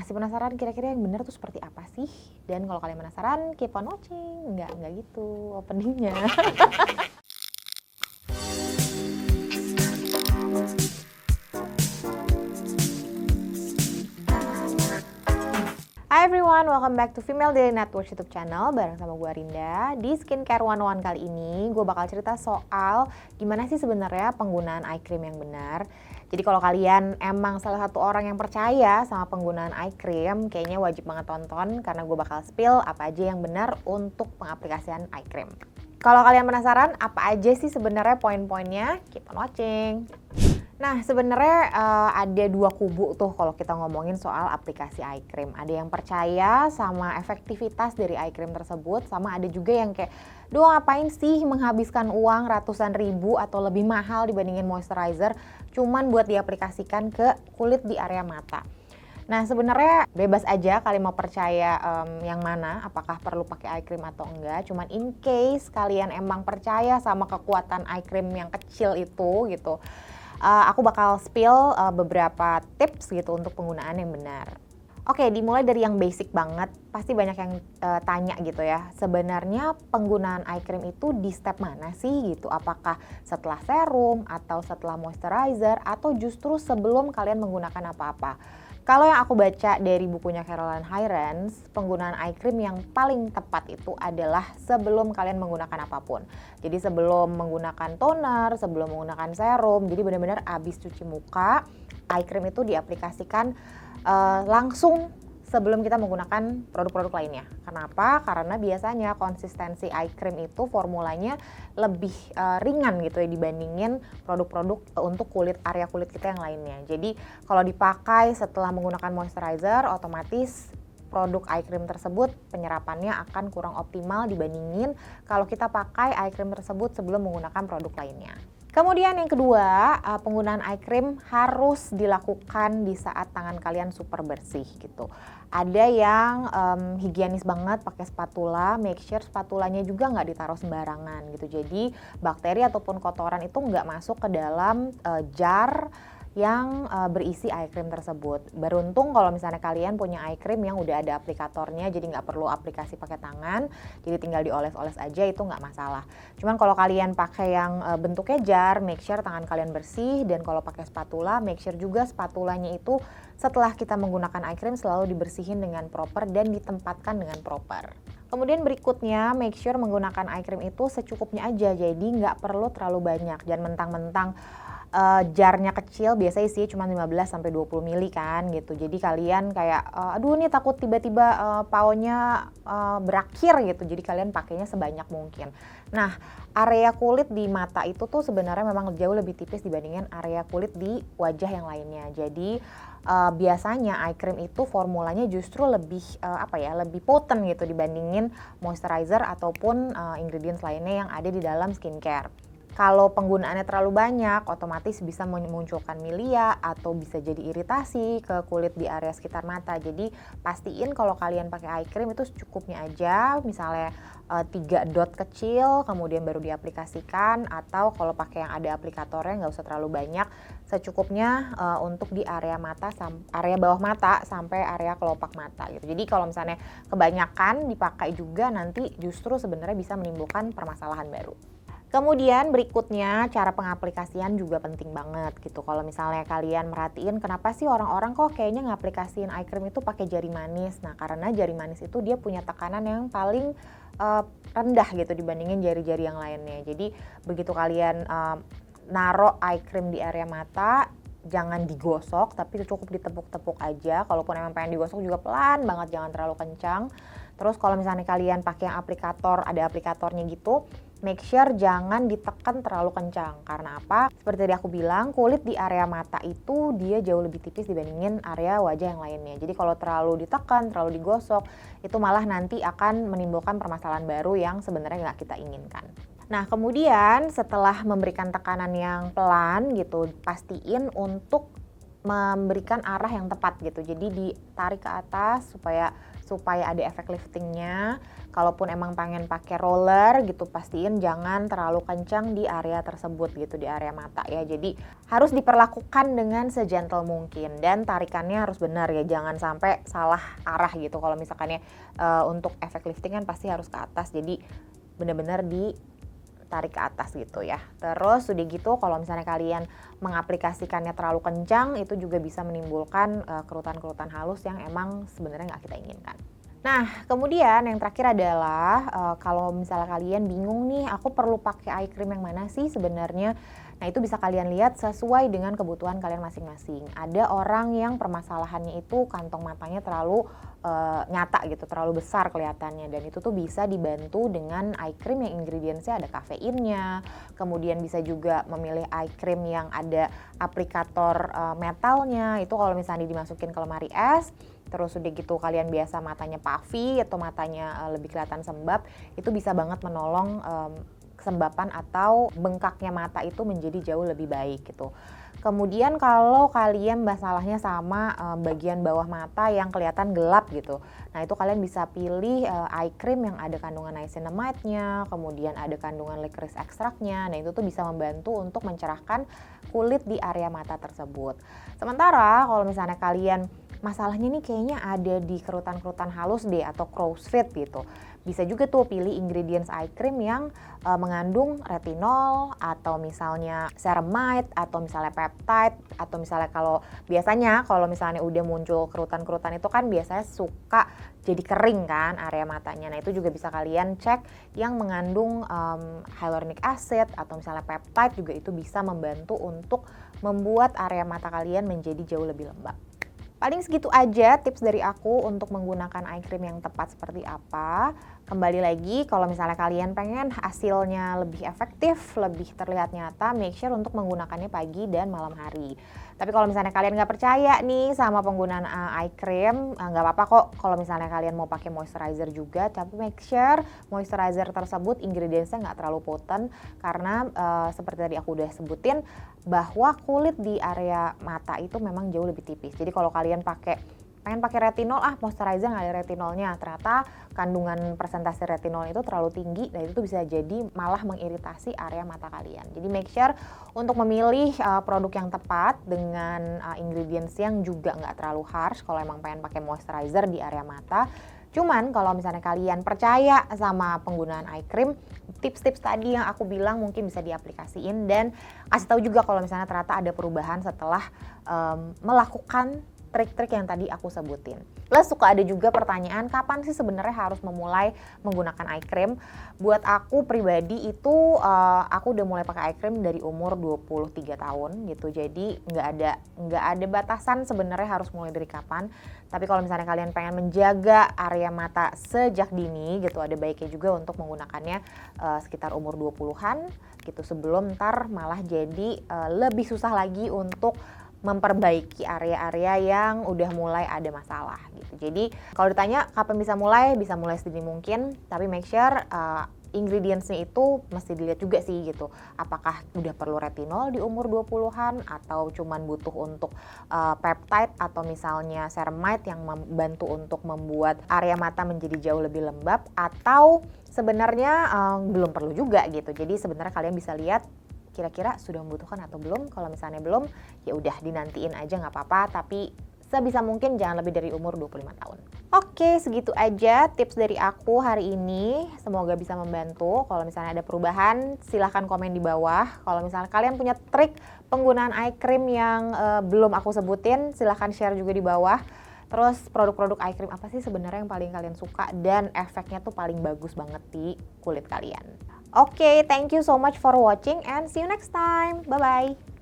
Masih penasaran kira-kira yang benar tuh seperti apa sih? Dan kalau kalian penasaran, keep on watching. Enggak gitu openingnya. Hi everyone, welcome back to Female Daily Network YouTube channel bareng sama gue Rinda. Di Skincare 101 kali ini, gue bakal cerita soal gimana sih sebenarnya penggunaan eye cream yang benar. Jadi kalau kalian emang salah satu orang yang percaya sama penggunaan eye cream, kayaknya wajib banget tonton karena gue bakal spill apa aja yang benar untuk pengaplikasian eye cream. Kalau kalian penasaran apa aja sih sebenarnya poin-poinnya, keep on watching. Nah, sebenarnya ada dua kubu tuh kalau kita ngomongin soal aplikasi eye cream. Ada yang percaya sama efektivitas dari eye cream tersebut, sama ada juga yang kayak, duh ngapain sih menghabiskan uang ratusan ribu atau lebih mahal dibandingin moisturizer cuman buat diaplikasikan ke kulit di area mata. Nah, sebenarnya bebas aja kalian mau percaya yang mana, apakah perlu pakai eye cream atau enggak. Cuman in case kalian emang percaya sama kekuatan eye cream yang kecil itu gitu, aku bakal spill beberapa tips gitu untuk penggunaan yang benar. Oke, dimulai dari yang basic banget. Pasti banyak yang tanya gitu ya. Sebenarnya penggunaan eye cream itu di step mana sih gitu? Apakah setelah serum atau setelah moisturizer atau justru sebelum kalian menggunakan apa-apa? Kalau yang aku baca dari bukunya Caroline Hirons, penggunaan eye cream yang paling tepat itu adalah sebelum kalian menggunakan apapun. Jadi sebelum menggunakan toner, sebelum menggunakan serum, jadi benar-benar abis cuci muka, eye cream itu diaplikasikan langsung sebelum kita menggunakan produk-produk lainnya. Kenapa? Karena biasanya konsistensi eye cream itu formulanya lebih ringan gitu ya dibandingin produk-produk untuk area kulit kita yang lainnya. Jadi kalau dipakai setelah menggunakan moisturizer, otomatis produk eye cream tersebut penyerapannya akan kurang optimal dibandingin kalau kita pakai eye cream tersebut sebelum menggunakan produk lainnya. Kemudian yang kedua, penggunaan eye cream harus dilakukan di saat tangan kalian super bersih gitu. Ada yang higienis banget pakai spatula, make sure spatulanya juga nggak ditaruh sembarangan gitu. Jadi bakteri ataupun kotoran itu nggak masuk ke dalam jar yang berisi eye cream tersebut. Beruntung kalau misalnya kalian punya eye cream yang udah ada aplikatornya, jadi nggak perlu aplikasi pakai tangan, jadi tinggal dioles-oles aja, itu nggak masalah. Cuman kalau kalian pakai yang bentuknya jar, make sure tangan kalian bersih, dan kalau pakai spatula, make sure juga spatulanya itu setelah kita menggunakan eye cream selalu dibersihin dengan proper dan ditempatkan dengan proper. Kemudian berikutnya, make sure menggunakan eye cream itu secukupnya aja, jadi nggak perlu terlalu banyak, jangan mentang-mentang jarnya kecil, biasanya sih cuma 15-20 ml kan gitu. Jadi kalian kayak aduh nih takut tiba-tiba paonya berakhir gitu. Jadi kalian pakainya sebanyak mungkin. Nah, area kulit di mata itu tuh sebenarnya memang jauh lebih tipis dibandingin area kulit di wajah yang lainnya. Jadi biasanya eye cream itu formulanya justru lebih lebih potent gitu dibandingin moisturizer ataupun ingredients lainnya yang ada di dalam skincare. Kalau penggunaannya terlalu banyak, otomatis bisa memunculkan milia atau bisa jadi iritasi ke kulit di area sekitar mata. Jadi pastiin kalau kalian pakai eye cream itu secukupnya aja, misalnya 3 dot kecil, kemudian baru diaplikasikan, atau kalau pakai yang ada aplikatornya nggak usah terlalu banyak, secukupnya untuk di area mata, area bawah mata sampai area kelopak mata gitu. Jadi kalau misalnya kebanyakan dipakai juga nanti justru sebenarnya bisa menimbulkan permasalahan baru. Kemudian berikutnya cara pengaplikasian juga penting banget gitu. Kalau misalnya kalian merhatiin kenapa sih orang-orang kok kayaknya ngaplikasiin eye cream itu pakai jari manis. Nah, karena jari manis itu dia punya tekanan yang paling rendah gitu dibandingin jari-jari yang lainnya. Jadi begitu kalian naruh eye cream di area mata, jangan digosok tapi cukup ditepuk-tepuk aja. Kalaupun emang pengen digosok juga pelan banget, jangan terlalu kencang. Terus kalau misalnya kalian pakai yang aplikator, ada aplikatornya gitu, make sure jangan ditekan terlalu kencang. Karena apa? Seperti tadi aku bilang, kulit di area mata itu dia jauh lebih tipis dibandingin area wajah yang lainnya. Jadi kalau terlalu ditekan, terlalu digosok, itu malah nanti akan menimbulkan permasalahan baru yang sebenarnya nggak kita inginkan. Nah, kemudian setelah memberikan tekanan yang pelan gitu, pastiin untuk memberikan arah yang tepat gitu. Jadi ditarik ke atas supaya ada efek liftingnya. Kalaupun emang pengen pakai roller gitu, pastiin jangan terlalu kencang di area tersebut gitu, di area mata ya. Jadi harus diperlakukan dengan segentle mungkin dan tarikannya harus benar ya, jangan sampai salah arah gitu. Kalau misalkannya untuk efek lifting kan pasti harus ke atas, jadi benar-benar ditarik ke atas gitu ya. Terus udah gitu kalau misalnya kalian mengaplikasikannya terlalu kencang, itu juga bisa menimbulkan kerutan-kerutan halus yang emang sebenarnya nggak kita inginkan. Nah, kemudian yang terakhir adalah kalau misalnya kalian bingung nih, aku perlu pakai eye cream yang mana sih sebenarnya? Nah, itu bisa kalian lihat sesuai dengan kebutuhan kalian masing-masing. Ada orang yang permasalahannya itu kantong matanya terlalu nyata gitu, terlalu besar kelihatannya, dan itu tuh bisa dibantu dengan eye cream yang ingredientsnya ada kafeinnya. Kemudian bisa juga memilih eye cream yang ada aplikator metalnya, itu kalau misalnya dimasukin ke lemari es. Terus udah gitu kalian biasa matanya puffy atau matanya lebih kelihatan sembab, itu bisa banget menolong kesembapan atau bengkaknya mata itu menjadi jauh lebih baik gitu. Kemudian kalau kalian masalahnya sama bagian bawah mata yang kelihatan gelap gitu, nah itu kalian bisa pilih eye cream yang ada kandungan niacinamide-nya, kemudian ada kandungan licorice extract-nya. Nah itu tuh bisa membantu untuk mencerahkan kulit di area mata tersebut. Sementara kalau misalnya kalian masalahnya nih kayaknya ada di kerutan-kerutan halus deh atau crow's feet gitu, bisa juga tuh pilih ingredients eye cream yang mengandung retinol atau misalnya ceramide atau misalnya peptide, atau misalnya kalau biasanya kalau misalnya udah muncul kerutan-kerutan itu kan biasanya suka jadi kering kan area matanya. Nah itu juga bisa kalian cek yang mengandung hyaluronic acid atau misalnya peptide, juga itu bisa membantu untuk membuat area mata kalian menjadi jauh lebih lembab. Paling segitu aja tips dari aku untuk menggunakan eye cream yang tepat seperti apa. Kembali lagi, kalau misalnya kalian pengen hasilnya lebih efektif, lebih terlihat nyata, make sure untuk menggunakannya pagi dan malam hari. Tapi kalau misalnya kalian nggak percaya nih sama penggunaan eye cream, nggak apa-apa kok kalau misalnya kalian mau pakai moisturizer juga, tapi make sure moisturizer tersebut ingredientsnya nggak terlalu potent, karena seperti tadi aku udah sebutin bahwa kulit di area mata itu memang jauh lebih tipis. Jadi kalau kalian pengen pakai retinol, moisturizer nggak ada retinolnya, ternyata kandungan persentase retinol itu terlalu tinggi, dan itu bisa jadi malah mengiritasi area mata kalian. Jadi make sure untuk memilih produk yang tepat dengan ingredients yang juga nggak terlalu harsh kalau emang pengen pakai moisturizer di area mata. Cuman kalau misalnya kalian percaya sama penggunaan eye cream, tips-tips tadi yang aku bilang mungkin bisa diaplikasiin, dan kasih tahu juga kalau misalnya ternyata ada perubahan setelah melakukan trik-trik yang tadi aku sebutin. Plus suka ada juga pertanyaan, kapan sih sebenarnya harus memulai menggunakan eye cream? Buat aku pribadi itu aku udah mulai pakai eye cream dari umur 23 tahun gitu. Jadi nggak ada batasan sebenarnya harus mulai dari kapan. Tapi kalau misalnya kalian pengen menjaga area mata sejak dini gitu, ada baiknya juga untuk menggunakannya sekitar umur 20-an gitu, sebelum ntar malah jadi lebih susah lagi untuk memperbaiki area-area yang udah mulai ada masalah gitu. Jadi kalau ditanya kapan bisa mulai sedini mungkin, tapi make sure ingredientsnya itu mesti dilihat juga sih gitu. Apakah udah perlu retinol di umur 20-an atau cuman butuh untuk peptide atau misalnya ceramide yang membantu untuk membuat area mata menjadi jauh lebih lembab, atau sebenarnya belum perlu juga gitu. Jadi sebenarnya kalian bisa lihat kira-kira sudah membutuhkan atau belum. Kalau misalnya belum, ya udah dinantiin aja nggak apa-apa, tapi sebisa mungkin jangan lebih dari umur 25 tahun. Oke, segitu aja tips dari aku hari ini. Semoga bisa membantu. Kalau misalnya ada perubahan, silahkan komen di bawah. Kalau misalnya kalian punya trik penggunaan eye cream yang belum aku sebutin, silahkan share juga di bawah. Terus produk-produk eye cream apa sih sebenarnya yang paling kalian suka dan efeknya tuh paling bagus banget di kulit kalian. Oke, thank you so much for watching and see you next time. Bye-bye.